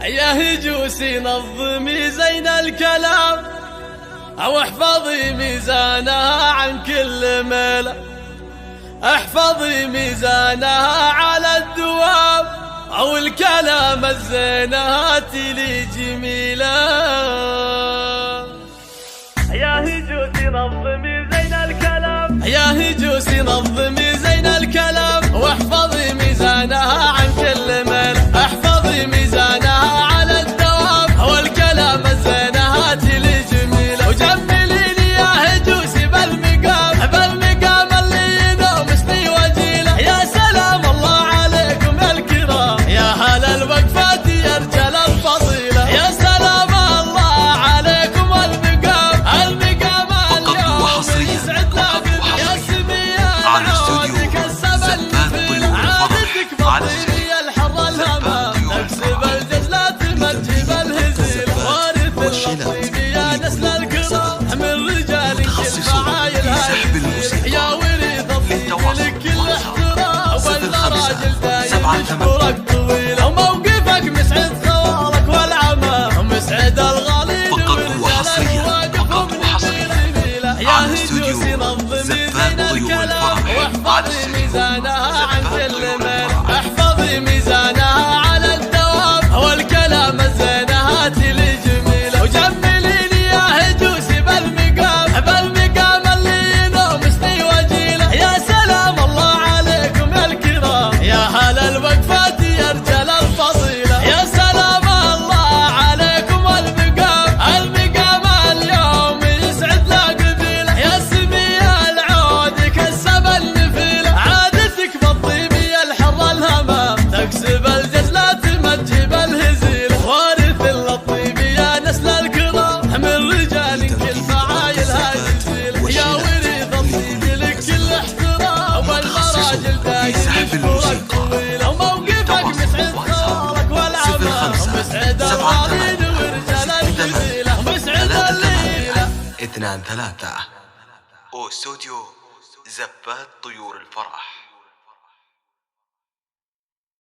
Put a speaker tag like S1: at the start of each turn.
S1: يا هجوسي نظمي زين الكلام أو احفظي ميزانها عن كل ميلة، احفظي ميزانها على الدوام أو الكلام الزين هاتي لي جميلة. يا هجوسي نظمي زين الكلام، يا هجوسي نظمي زين الكلام واحفظي ميزانها عن كل ميلة، احفظي ميزانها على الدوام أو الكلام الزين هاتي لي جميلة. وجمليني يا هجوسي بالمقام، بالمقام اللي ينومسني وجيله. يا سلام الله عليكم يا الكرام، يا هل الوقفات يا رجال الفضيلة. يا سلام الله عليكم المقام، المقام اليوم يسعدنا يا سمية عودك السبل في عادتك بطيري الحر الهمام، نكسب الجزلات تمجب الهزيل. وارث اللطيف يا نسل الكرام من رجالك الفعايل هاي، يا وريث الطيب لك الاحترام والراجل دايم يشكرك طويل. وموقفك مسعد خوالك والعمام، مسعد الغالين ورجالك واقفهم للجميلة. يا هجوسي نظمي زين الكلام واحفظي ميزانها عن كل ميل، احفظي ميزانها على الدوام والكلام الزين هاتي لي جميلة. وجمليني يا هجوسي بالمقام، بالمقام اللي ينومسني وجيله. يا سلام الله عليكم يا الكرام، يا هل الوقفات يا رجال الفضيلة. يا سلام الله عليكم المقام، المقام اليوم يسعد لا قبيله. يا سمية العودك السبل نفيلة، عادتك بالطيب يا الحر الهمام، تكسب الجزلات تمجب الهزيل. وارث اللطيف يا نسل الكرام من رجالك الفعايل هاي الجيل. يا وريث الطيب لك الاحترام والمراجل دايم يشكرك طويل. وموقفك مسعد خالك والعمام، مسعد الغالين ورجال الجميلة، مسعد الليلة.
S2: 2 3 استوديو زبات طيور الفرح.